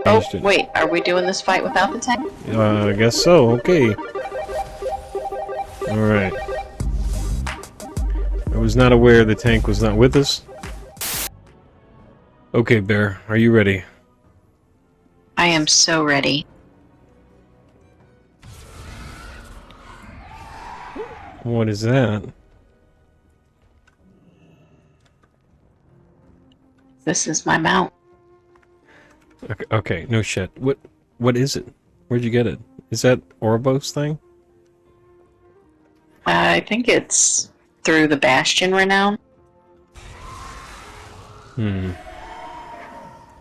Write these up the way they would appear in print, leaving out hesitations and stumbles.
Oh, wait, are we doing this fight without the tank? I guess so, okay. Alright. I was not aware the tank was not with us. Okay, Bear, are you ready? I am so ready. What is that? This is my mount. Okay, no shit. What is it? Where'd you get it? Is that Oribos thing? I think it's through the Bastion renown. I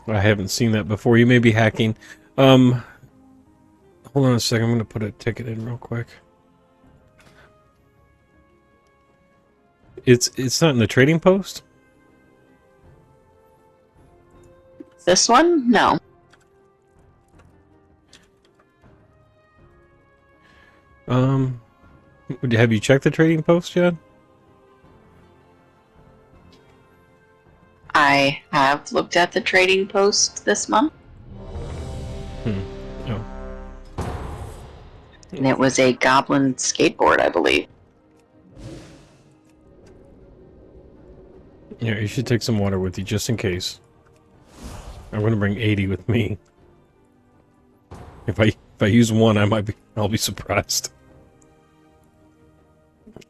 haven't seen that before. You may be hacking. Hold on a second. I'm gonna put a ticket in real quick. It's not in the trading post? This one? No. Have you checked the trading post yet? I have looked at the trading post this month. Oh. And it was a goblin skateboard, I believe. Yeah, you should take some water with you just in case. I'm gonna bring 80 with me. If I use one, I'll be surprised.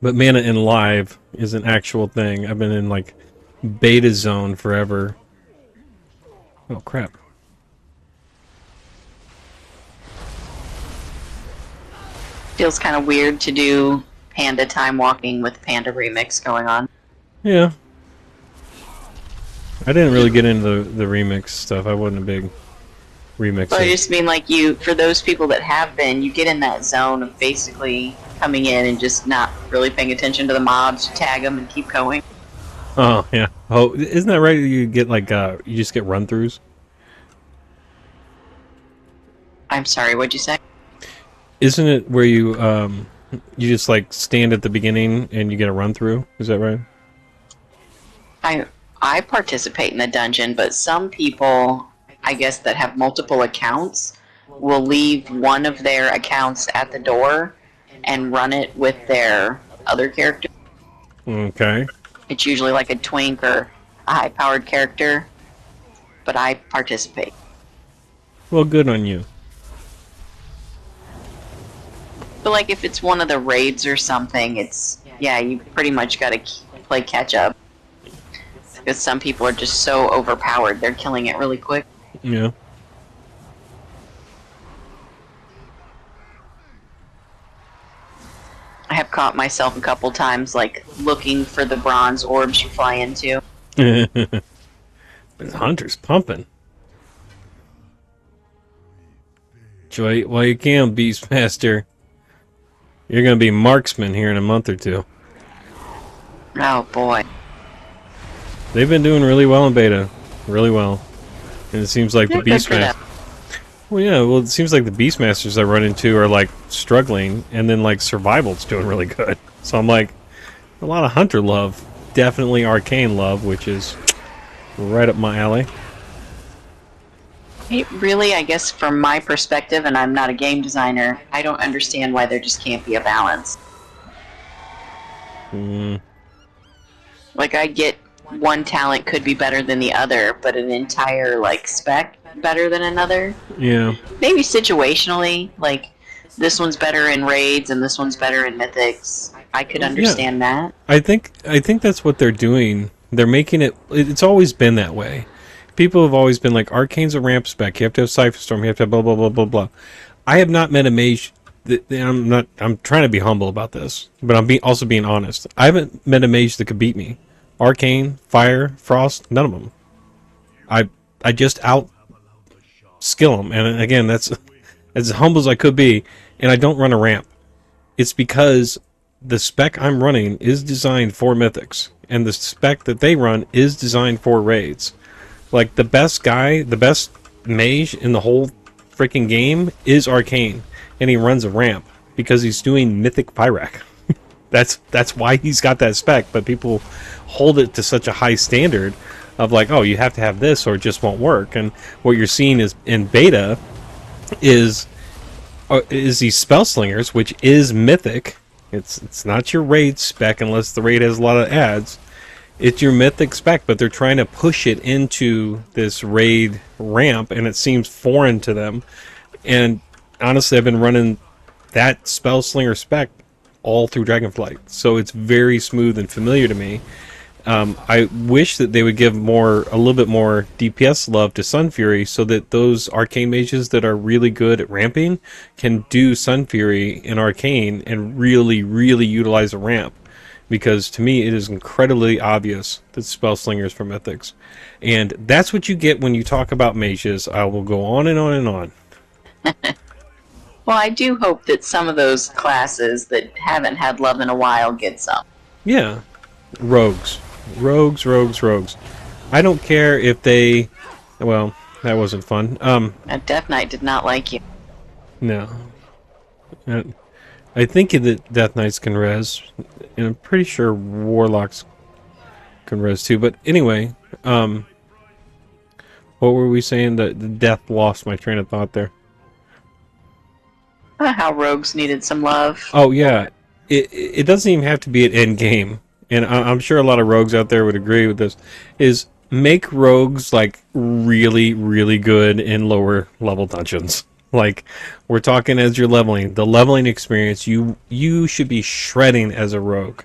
But Mana in Live is an actual thing. I've been in like beta zone forever. Oh crap. Feels kind of weird to do Panda Timewalking with Panda Remix going on. Yeah. I didn't really get into the remix stuff. I wasn't a big remixer. But I just mean, like, for those people that have been, you get in that zone of basically coming in and just not really paying attention to the mobs, you tag them and keep going. Oh, yeah. Oh, isn't that right? You get, like, you just get run-throughs? I'm sorry, what'd you say? Isn't it where you just, like, stand at the beginning and you get a run-through? Is that right? I participate in the dungeon, but some people, I guess, that have multiple accounts will leave one of their accounts at the door and run it with their other character. Okay. It's usually like a twink or a high-powered character, but I participate. Well, good on you. But like if it's one of the raids or something, yeah, you pretty much gotta play catch-up. Because some people are just so overpowered, they're killing it really quick. Yeah. I have caught myself a couple times, like, looking for the bronze orbs you fly into. The hunter's pumping. Joy, while you can, Beastmaster. You're gonna be marksman here in a month or two. Oh boy. They've been doing really well in beta. Really well. And it seems like the Beastmaster... Well, yeah, well, it seems like the Beastmasters I run into are, like, struggling, and then, like, Survival's doing really good. So I'm like, a lot of Hunter love. Definitely Arcane love, which is right up my alley. It really, I guess, from my perspective, and I'm not a game designer, I don't understand why there just can't be a balance. Like, I get one talent could be better than the other, but an entire, like, spec better than another? Yeah. Maybe situationally, like, this one's better in raids and this one's better in mythics. I could understand that. I think that's what they're doing. They're making it... It's always been that way. People have always been like, Arcane's a ramp spec, you have to have Cypher Storm, you have to have blah, blah, blah, blah, blah. I have not met a mage... I'm trying to be humble about this, but I'm also being honest. I haven't met a mage that could beat me. Arcane, Fire, Frost, none of them. I just out-skill them, and again, that's as humble as I could be, and I don't run a ramp. It's because the spec I'm running is designed for mythics, and the spec that they run is designed for raids. Like, the best guy, the best mage in the whole freaking game is Arcane, and he runs a ramp because he's doing Mythic Pyrak. That's why he's got that spec, but people hold it to such a high standard of like, oh, you have to have this or it just won't work. And what you're seeing is in beta is these spell slingers, which is mythic. It's not your raid spec unless the raid has a lot of ads. It's your mythic spec, but they're trying to push it into this raid ramp, and it seems foreign to them. And honestly, I've been running that spell slinger spec all through Dragonflight, so it's very smooth and familiar to me. I wish that they would give a little bit more DPS love to Sun Fury, so that those arcane mages that are really good at ramping can do Sun Fury in arcane and really, really utilize a ramp. Because to me, it is incredibly obvious that spell slingers for mythics, and that's what you get when you talk about mages. I will go on and on and on. Well, I do hope that some of those classes that haven't had love in a while get some. Yeah, rogues. I don't care if they... Well, that wasn't fun. That Death Knight did not like you. No. I think that Death Knights can res, and I'm pretty sure Warlocks can res too. But anyway, what were we saying? The Death lost my train of thought there. How rogues needed some love. Oh, yeah. It doesn't even have to be at end game. And I'm sure a lot of rogues out there would agree with this, is make rogues like really, really good in lower level dungeons. Like, we're talking as you're leveling, the leveling experience, you should be shredding as a rogue.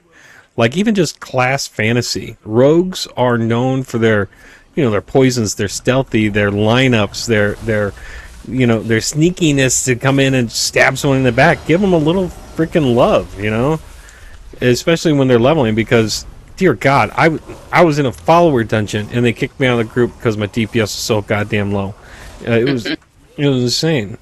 Like, even just class fantasy. Rogues are known for their, their poisons, their stealthy, their lineups, their sneakiness to come in and stab someone in the back. Give them a little freaking love, especially when they're leveling, because dear God, I was in a follower dungeon and they kicked me out of the group because my DPS was so goddamn low. It was insane.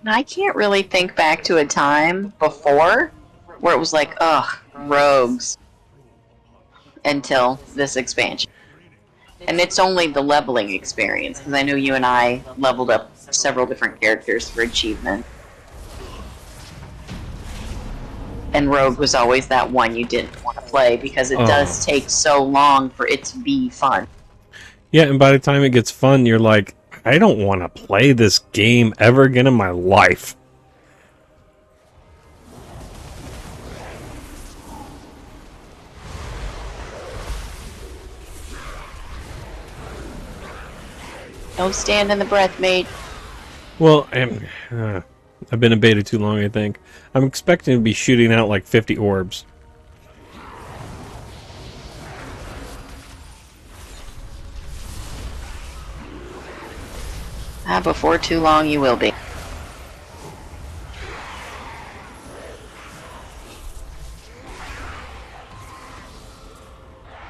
I can't really think back to a time before where it was like, ugh, rogues, until this expansion. And it's only the leveling experience, because I know you and I leveled up several different characters for achievement. And Rogue was always that one you didn't want to play, because it does take so long for it to be fun. Yeah, and by the time it gets fun, you're like, I don't want to play this game ever again in my life. Don't stand in the breath, mate. Well, I've been in beta too long, I think. I'm expecting to be shooting out like 50 orbs. Before too long you will be.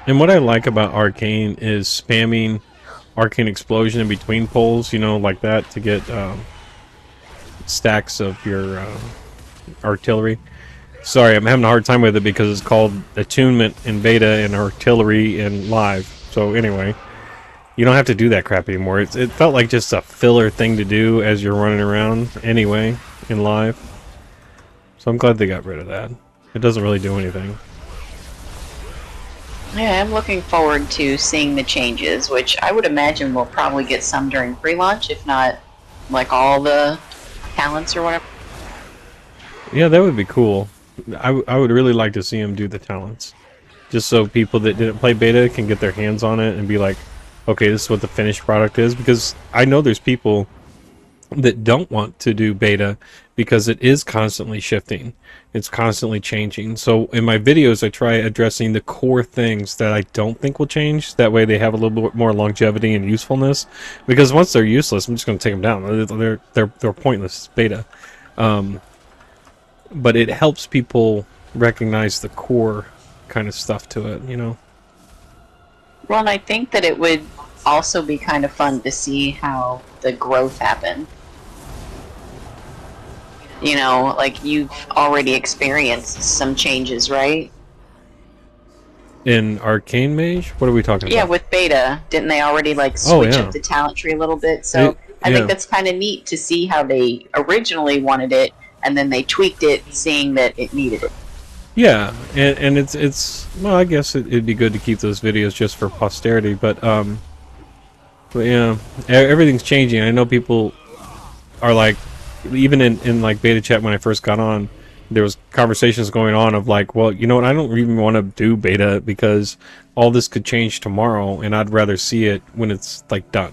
And what I like about Arcane is spamming Arcane Explosion in between pulls, like that, to get stacks of your artillery. Sorry, I'm having a hard time with it because it's called Attunement in beta and Artillery in live. So anyway, you don't have to do that crap anymore. It felt like just a filler thing to do as you're running around anyway in live. So I'm glad they got rid of that. It doesn't really do anything. Yeah, I'm looking forward to seeing the changes, which I would imagine we'll probably get some during pre-launch, if not like all the talents or whatever. Yeah, that would be cool. I would really like to see him do the talents. Just so people that didn't play beta can get their hands on it and be like, okay, this is what the finished product is. Because I know there's people that don't want to do beta because it is constantly shifting. It's constantly changing. So in my videos, I try addressing the core things that I don't think will change. That way they have a little bit more longevity and usefulness. Because once they're useless, I'm just going to take them down. They're pointless beta. But it helps people recognize the core kind of stuff to it, Well, and I think that it would also be kind of fun to see how the growth happened. Like you've already experienced some changes, right? In Arcane Mage? What are we talking about? Yeah, with beta. Didn't they already switch up the talent tree a little bit? So I think that's kind of neat to see how they originally wanted it, and then they tweaked it, seeing that it needed it. Yeah, and it's well, I guess it'd be good to keep those videos just for posterity, but yeah, everything's changing. I know people are like, even in like beta chat when I first got on, there was conversations going on of like, well, you know what, I don't even want to do beta because all this could change tomorrow, and I'd rather see it when it's like done.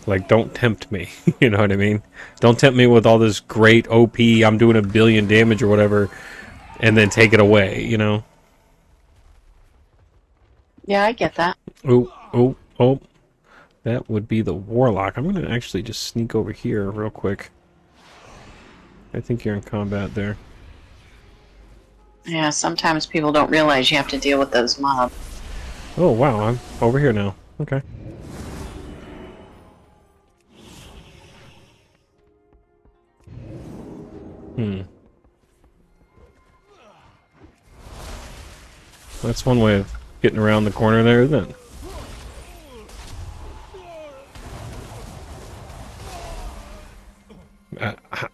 Like, don't tempt me. You know what I mean? Don't tempt me with all this great OP. I'm doing 1 billion damage or whatever, and then take it away. You know? Yeah, I get that. Oh, oh, oh. That would be the warlock. I'm gonna actually just sneak over here real quick. I think you're in combat there. Yeah, sometimes people don't realize you have to deal with those mobs. Oh wow, I'm over here now. Okay. Hmm. That's one way of getting around the corner there, isn't it?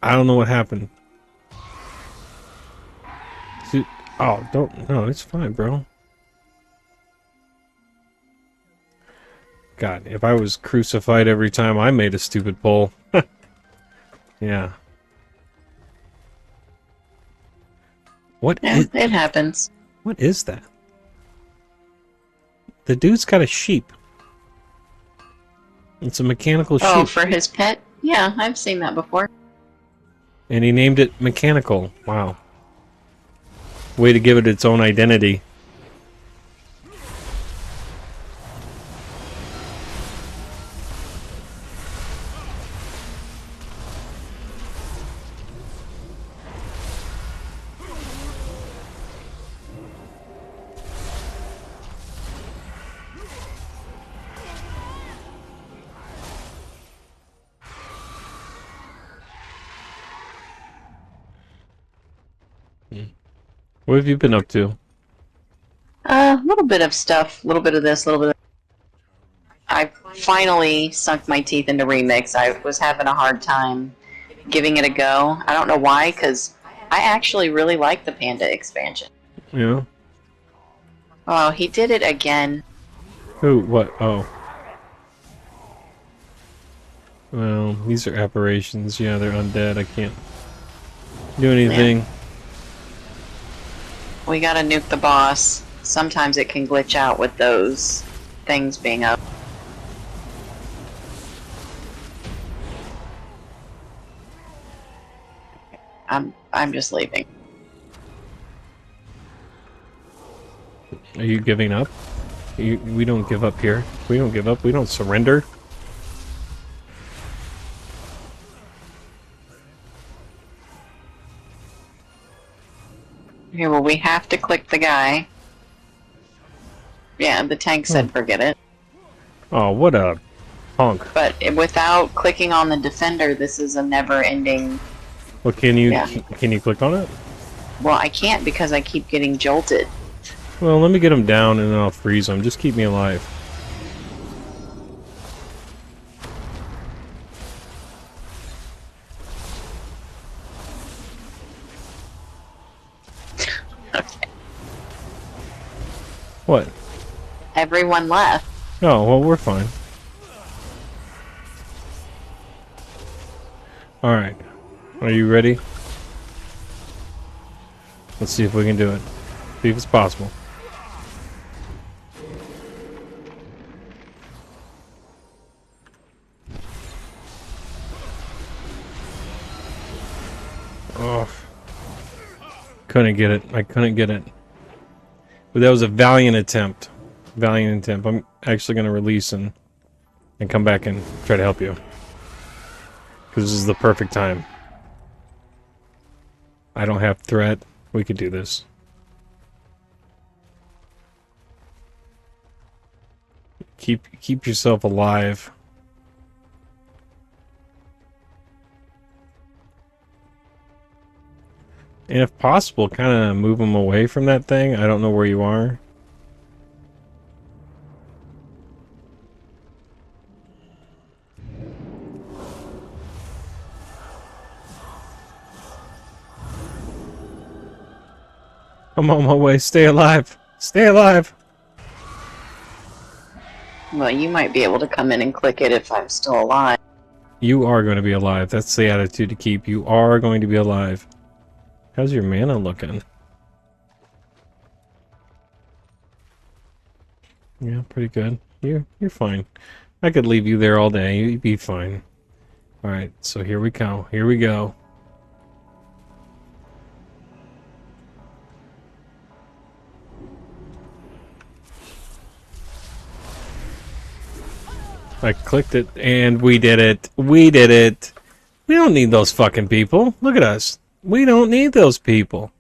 I don't know what happened. See, oh, don't. No, it's fine, bro. God, if I was crucified every time I made a stupid pull. Yeah. What Yeah, is, it happens. what is that? The dude's got a sheep. It's a mechanical Oh, sheep. for his pet? Yeah, I've seen that before. And he named it Mechanical. Wow. Way to give it its own identity. What have you been up to? A little bit of stuff, a little bit of this, a little bit of... I finally sunk my teeth into Remix. I was having a hard time giving it a go. I don't know why, because I actually really like the Panda expansion. Yeah. Oh, he did it again. Who? What? Oh. Well, these are apparitions. Yeah, they're undead. I can't do Yeah. anything. We gotta nuke the boss. Sometimes it can glitch out with those things being up. I'm just leaving. Are you giving up? We don't give up here. We don't give up. We don't surrender. Okay, well, we have to click the guy. Yeah, the tank said forget it. Oh, what a punk. But without clicking on the defender, this is a never-ending... Well, Yeah. can you click on it? Well, I can't because I keep getting jolted. Well, let me get him down and then I'll freeze him. Just keep me alive. Okay. What? Everyone left. Oh, well, we're fine. Alright. Are you ready? Let's see if we can do it. See if it's possible. Oh. Couldn't get it. I couldn't get it. But that was a valiant attempt. Valiant attempt. I'm actually going to release and come back and try to help you. Because this is the perfect time. I don't have threat. We could do this. Keep yourself alive. And if possible, kind of move them away from that thing. I don't know where you are. I'm on my way. Stay alive. Stay alive. Well, you might be able to come in and click it if I'm still alive. You are going to be alive. That's the attitude to keep. You are going to be alive. How's your mana looking? Yeah, pretty good. You're fine. I could leave you there all day. You'd be fine. Alright, so here we go. Here we go. I clicked it, and we did it. We did it. We don't need those fucking people. Look at us. We don't need those people.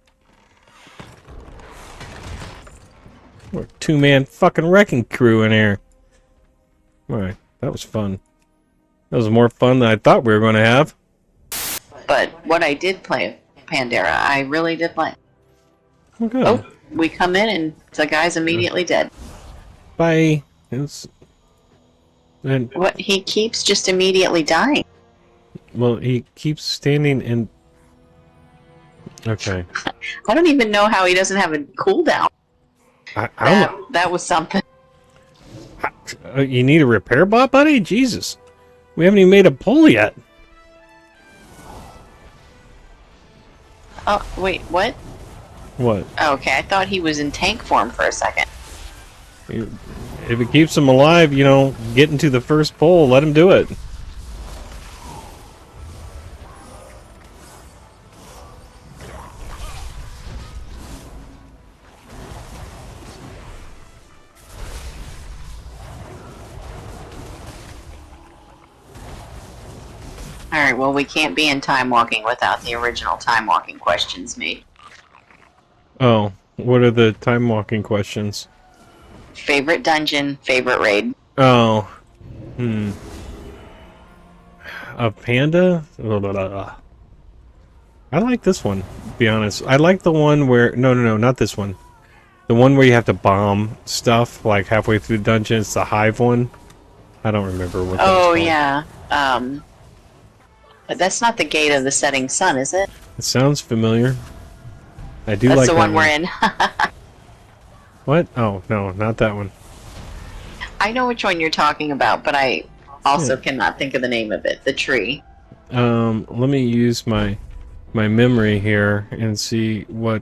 We're a two-man fucking wrecking crew in here. Alright, that was fun. That was more fun than I thought we were going to have. But what I did play, Pandaria, I really did like. Oh, good. Oh, we come in and the guy's immediately dead. Bye. What? He keeps just immediately dying. Well, he keeps standing in... Okay. I don't even know how he doesn't have a cooldown. I don't know. That was something. You need a repair bot, buddy? Jesus. We haven't even made a pull yet. Oh, wait, what? What? Oh, okay, I thought he was in tank form for a second. If it keeps him alive, you know, get into the first pull, let him do it. Alright, well, we can't be in Timewalking without the original Timewalking questions made. Oh, what are the time walking questions? Favorite dungeon, favorite raid. Oh. A panda? Blah, blah, blah. I like this one, to be honest. I like the one where... No, not this one. The one where you have to bomb stuff, like halfway through the dungeon. It's the hive one. I don't remember what that was called. Yeah. But that's not the Gate of the Setting Sun, is it? It sounds familiar. I do That's like the that one we're in. What? Oh, no, not that one. I know which one you're talking about, but I also cannot think of the name of it. The tree. Let me use my memory here and see what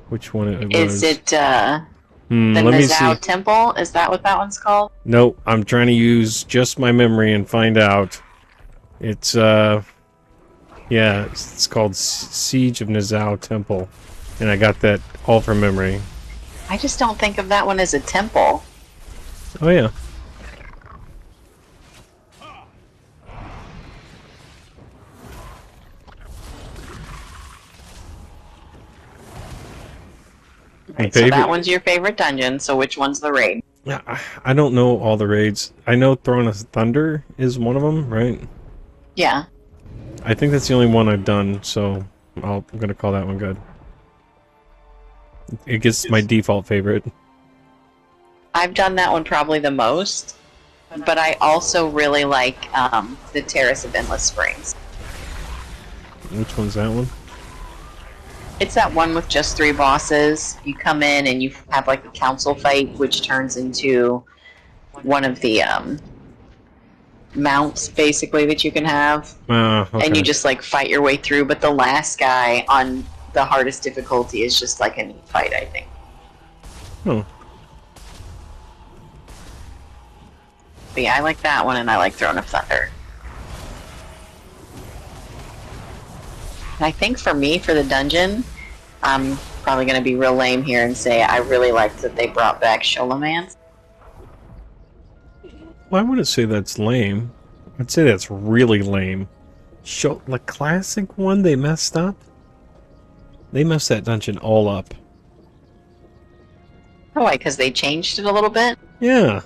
which one it was. Is it the Nizao Temple? Is that what that one's called? Nope, I'm trying to use just my memory and find out. It's yeah, it's called Siege of Nizao Temple, and I got that all from memory. I just don't think of that one as a temple. Oh yeah. Right, so that one's your favorite dungeon, so which one's the raid? Yeah, I don't know all the raids. I know Throne of Thunder is one of them, right? Yeah. I think that's the only one I've done, so I'm gonna call that one good. It gets my default favorite. I've done that one probably the most, but I also really like the Terrace of Endless Springs. Which one's that one? It's that one with just 3 bosses. You come in and you have like a council fight, which turns into one of the mounts, basically, that you can have. Okay. And you just like fight your way through, but the last guy on the hardest difficulty is just like a neat fight, I think. Oh. But yeah, I like that one, and I like Throne of Thunder. I think for me, for the dungeon, I'm probably going to be real lame here and say I really liked that they brought back Sholomance. Well, I wouldn't say that's lame. I'd say that's really lame. The classic one they messed up? They messed that dungeon all up. Oh, why? Because they changed it a little bit? Yeah.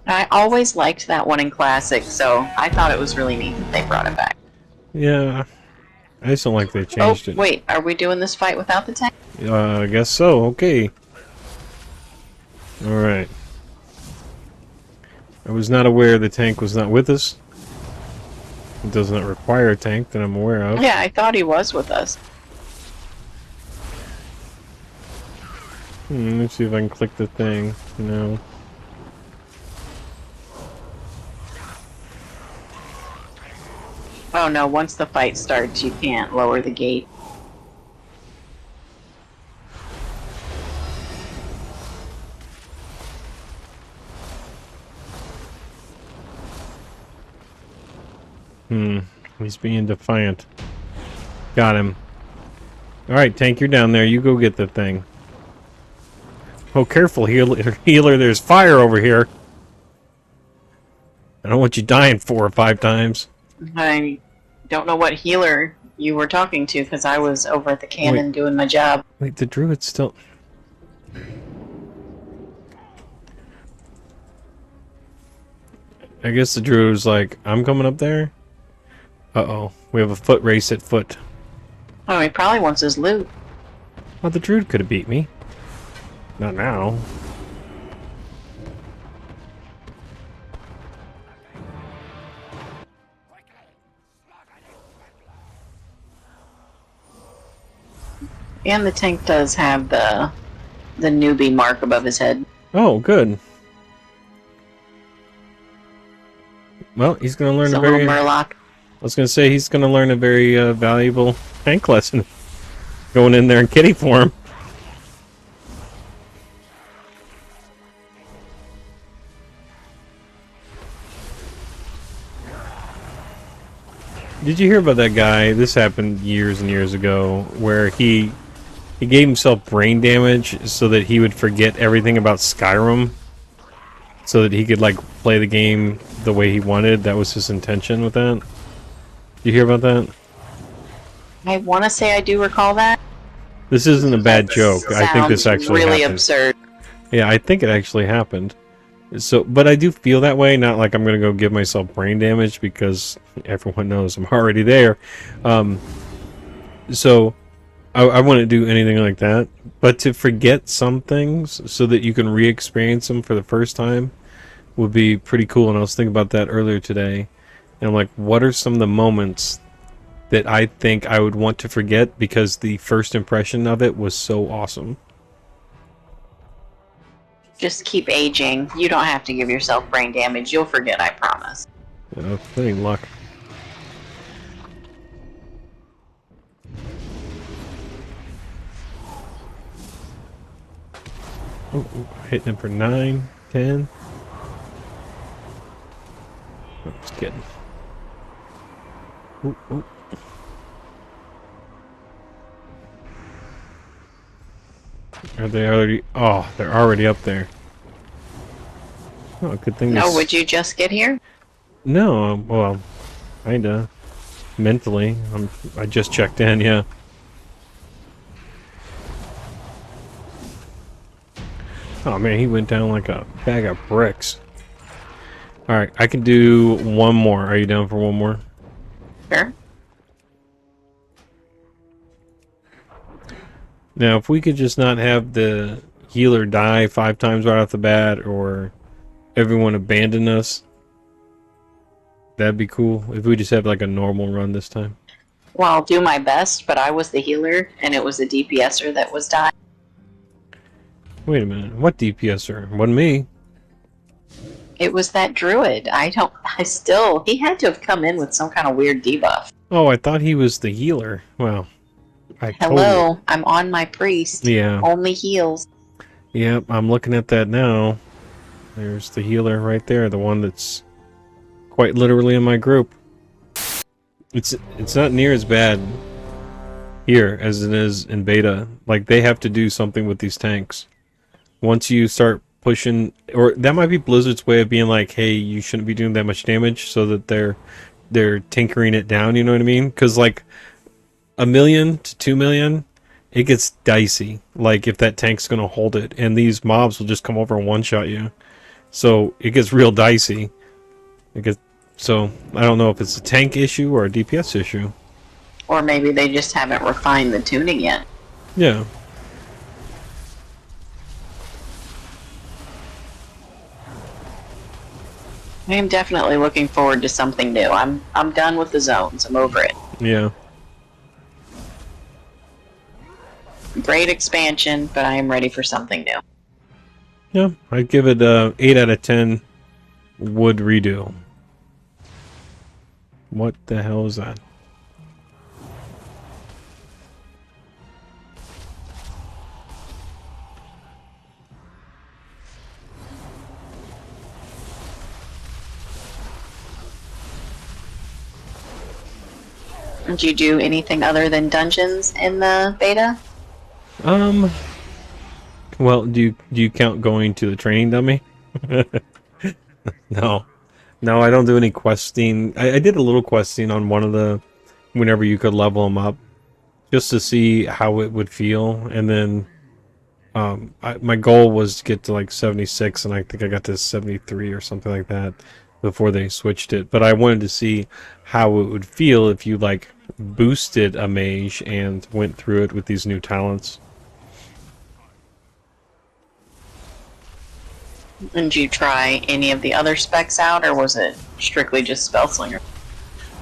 I always liked that one in Classic, so I thought it was really neat that they brought it back. Yeah. I just don't like they changed it. Wait, are we doing this fight without the tank? I guess so. Okay. Alright. I was not aware the tank was not with us. It does not require a tank that I'm aware of. Yeah, I thought he was with us. Let's see if I can click the thing. No. Oh no, once the fight starts, you can't lower the gate. He's being defiant. Got him. Alright, tank, you're down there. You go get the thing. Oh, careful, healer. There's fire over here. I don't want you dying 4 or 5 times. I don't know what healer you were talking to, because I was over at the cannon doing my job. Wait, the druid's still... I guess the druid was like, I'm coming up there? Uh-oh. We have a foot race at foot. Oh, he probably wants his loot. Well, the druid could have beat me. Not now. And the tank does have the newbie mark above his head. Oh, good. Well, he's going to learn a very... Murloc. I was going to say he's going to learn a very valuable tank lesson. Going in there in kitty form. Did you hear about that guy? This happened years and years ago, where he gave himself brain damage so that he would forget everything about Skyrim, so that he could like play the game the way he wanted. That was his intention with that. Did you hear about that? I want to say I do recall that. This isn't a bad joke. I think this actually really happened. Absurd. Yeah, I think it actually happened. So, but I do feel that way. Not like I'm going to go give myself brain damage, because everyone knows I'm already there. So I wouldn't do anything like that. But to forget some things so that you can re-experience them for the first time would be pretty cool. And I was thinking about that earlier today. And I'm like, what are some of the moments that I think I would want to forget because the first impression of it was so awesome? Just keep aging. You don't have to give yourself brain damage. You'll forget, I promise. That ain't luck. Oh, hitting him for 9, 10. Oh, just kidding. Ooh, ooh. Are they already... Oh, they're already up there. Oh, good thing. No, would you just get here? No, well, kinda. Mentally. I just checked in, yeah. Oh man, he went down like a bag of bricks. Alright, I can do one more. Are you down for one more? Sure. Now, if we could just not have the healer die 5 times right off the bat, or everyone abandon us, that'd be cool. If we just have like a normal run this time. Well, I'll do my best, but I was the healer, and it was the DPSer that was dying. Wait a minute. What DPSer? Wasn't me. It was that druid. He had to have come in with some kind of weird debuff. Oh, I thought he was the healer. Well, Hello, I'm on my priest. Yeah. Only heals. Yep, I'm looking at that now. There's the healer right there, the one that's quite literally in my group. It's not near as bad here as it is in beta. Like, they have to do something with these tanks. Once you start pushing, or that might be Blizzard's way of being like, hey, you shouldn't be doing that much damage, so that they're tinkering it down, you know what I mean? Because like 1 million to 2 million, it gets dicey. Like, if that tank's gonna hold it, and these mobs will just come over and one-shot you. So it gets real dicey. So I don't know if it's a tank issue or a DPS issue. Or maybe they just haven't refined the tuning yet. Yeah. I am definitely looking forward to something new. I'm done with the zones. I'm over it. Yeah. Great expansion, but I am ready for something new. Yeah, I'd give it 8 out of 10 would redo. What the hell is that? Did you do anything other than dungeons in the beta? Well, do you count going to the training dummy? No. No, I don't do any questing. I did a little questing on one of the whenever you could level them up just to see how it would feel, and then my goal was to get to like 76, and I think I got to 73 or something like that before they switched it. But I wanted to see how it would feel if you like boosted a mage and went through it with these new talents. Did you try any of the other specs out, or was it strictly just Spellslinger?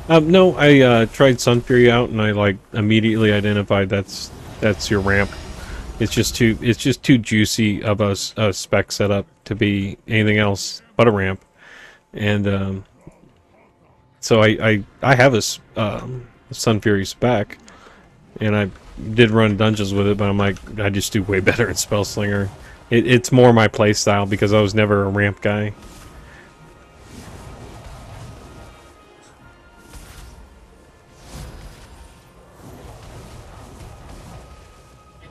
No, I tried Sun Fury out, and I like immediately identified that's your ramp. It's just too juicy of a spec setup to be anything else but a ramp, and so I have a Sun Fury spec, and I did run dungeons with it, but I'm like I just do way better at Spellslinger. It's more my playstyle because I was never a ramp guy.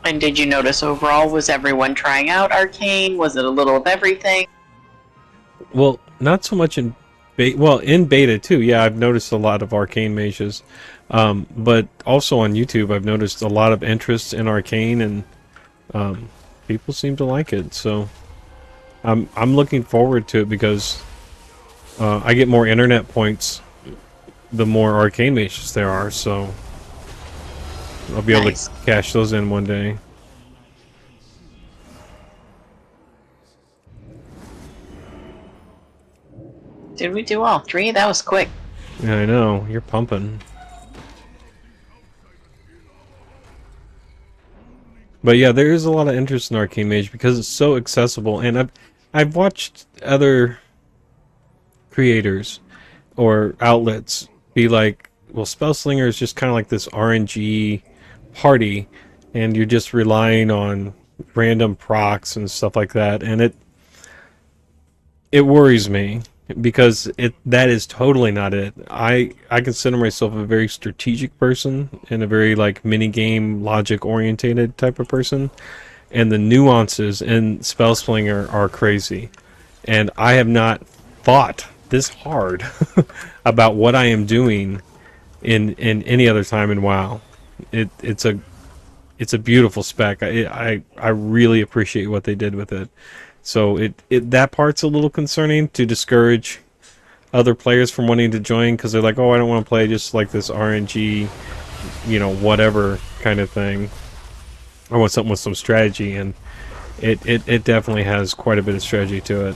And did you notice overall, was everyone trying out Arcane? Was it a little of everything? Well, not so much in beta. Well, in beta too. Yeah, I've noticed a lot of Arcane mages, but also on YouTube, I've noticed a lot of interest in Arcane, and people seem to like it. So I'm looking forward to it because I get more internet points the more Arcane mages there are. So I'll be able to cash those in one day. Did we do all three? That was quick. Yeah, I know. You're pumping. But yeah, there is a lot of interest in Arcane Mage because it's so accessible, and I've watched other creators or outlets be like, well, Spellslinger is just kind of like this RNG party, and you're just relying on random procs and stuff like that, and it worries me because that is totally not it. I consider myself a very strategic person and a very like mini game logic orientated type of person, and the nuances in Spellslinger are crazy, and I have not thought this hard about what I am doing in any other time in WoW. It's a beautiful spec. I really appreciate what they did with it. So that part's a little concerning to discourage other players from wanting to join because they're like, oh, I don't want to play just like this RNG, whatever kind of thing. I want something with some strategy, and it definitely has quite a bit of strategy to it.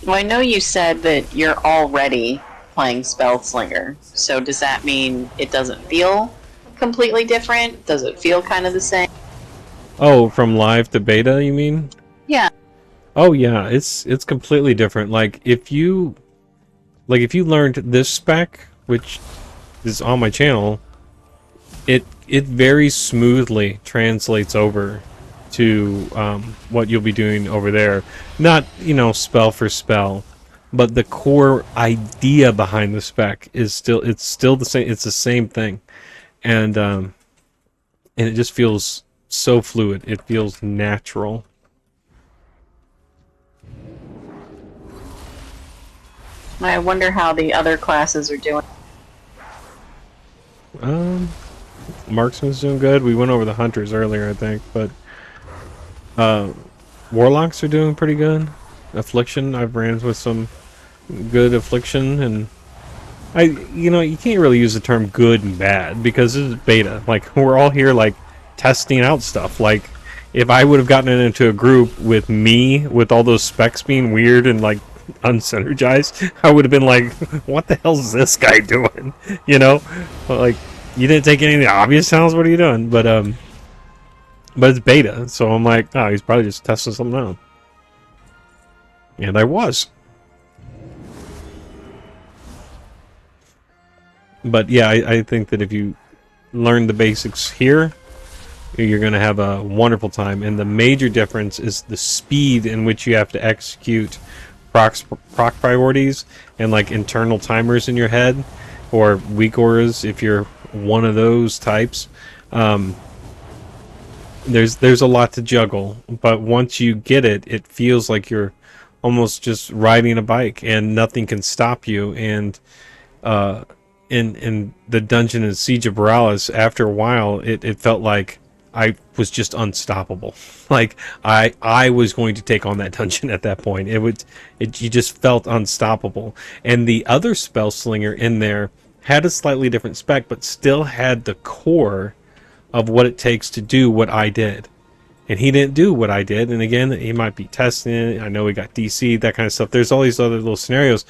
Well, I know you said that you're already playing Spellslinger, so does that mean it doesn't feel completely different? Does it feel kind of the same? Oh, from live to beta, you mean? Yeah. Oh yeah, it's completely different. Like if you learned this spec, which is on my channel, it very smoothly translates over to what you'll be doing over there. Not, spell for spell, but the core idea behind the spec is still the same. It's the same thing, and it just feels so fluid. It feels natural. I wonder how the other classes are doing. Marksman's doing good. We went over the hunters earlier, I think, but warlocks are doing pretty good. Affliction, I've ran with some good affliction, and you can't really use the term good and bad because this is beta. Like, we're all here like testing out stuff. Like, if I would have gotten into a group with me with all those specs being weird and like unsynergized, I would have been like, what the hell is this guy doing? You know? Like, you didn't take any of the obvious sounds, what are you doing? But it's beta, so I'm like, oh, he's probably just testing something out. And I was. But yeah, I think that if you learn the basics here, you're going to have a wonderful time. And the major difference is the speed in which you have to execute proc priorities and like internal timers in your head, or weak auras if you're one of those types. There's a lot to juggle, but once you get it, it feels like you're almost just riding a bike and nothing can stop you. And in the dungeon in Siege of Borealis, after a while, it felt like I was just unstoppable. Like I was going to take on that dungeon at that point. You just felt unstoppable. And the other spell slinger in there had a slightly different spec, but still had the core of what it takes to do what I did. And he didn't do what I did. And again, he might be testing it. I know he got DC, that kind of stuff. There's all these other little scenarios,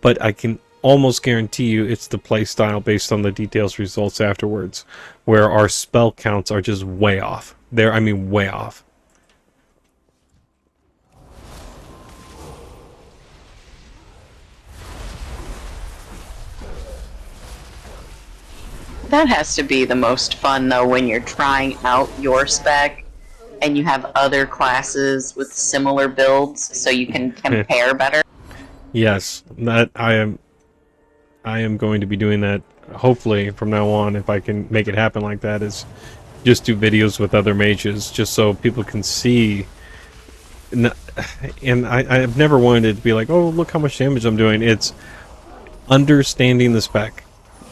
but I can almost guarantee you it's the play style based on the details results afterwards, where our spell counts are just way off. I mean way off. That has to be the most fun, though, when you're trying out your spec and you have other classes with similar builds, so you can compare better. Yes, that I am going to be doing that, hopefully, from now on, if I can make it happen like that, is just do videos with other mages, just so people can see. And I've never wanted it to be like, oh, look how much damage I'm doing. It's understanding the spec,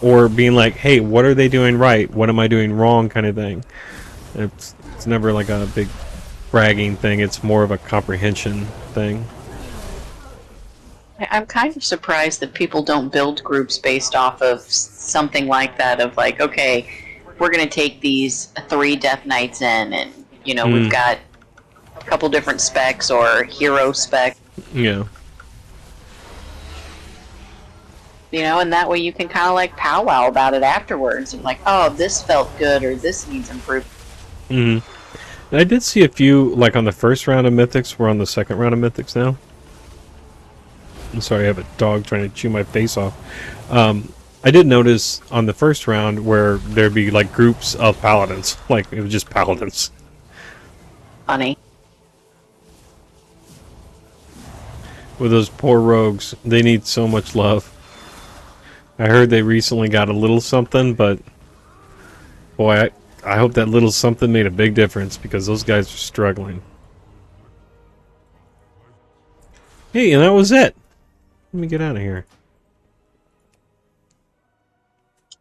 or being like, hey, what are they doing right? What am I doing wrong? Kind of thing. It's never like a big bragging thing. It's more of a comprehension thing. I'm kind of surprised that people don't build groups based off of something like that, of like, okay, we're going to take these 3 Death Knights in, and, you know, we've got a couple different specs, or hero spec. Yeah. You know, and that way you can kind of like powwow about it afterwards, and like, oh, this felt good, or this needs improvement. Mm-hmm. I did see a few, like on the first round of Mythics. We're on the second round of Mythics now. I'm sorry, I have a dog trying to chew my face off. I did notice on the first round where there'd be like groups of paladins. Like, it was just paladins. Funny. With those poor rogues, they need so much love. I heard they recently got a little something, but boy, I hope that little something made a big difference, because those guys are struggling. Hey, and that was it. Let me get out of here.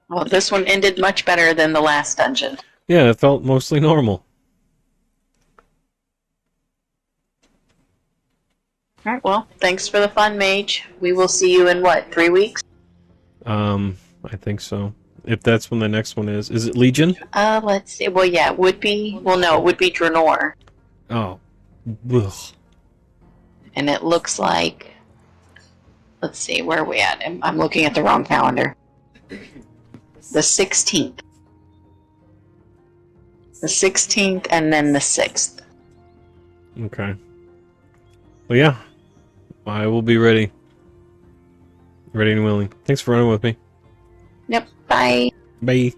Well, this one ended much better than the last dungeon. Yeah, it felt mostly normal. Alright, well, thanks for the fun, Mage. We will see you in, what, 3 weeks? I think so. If that's when the next one is. Is it Legion? Let's see. Well, yeah, it would be... Well, no, it would be Draenor. Oh. Ugh. And it looks like... Let's see, where are we at? I'm looking at the wrong calendar. The 16th. The 16th and then the 6th. Okay. Well, yeah. I will be ready. Ready and willing. Thanks for running with me. Yep, bye. Bye.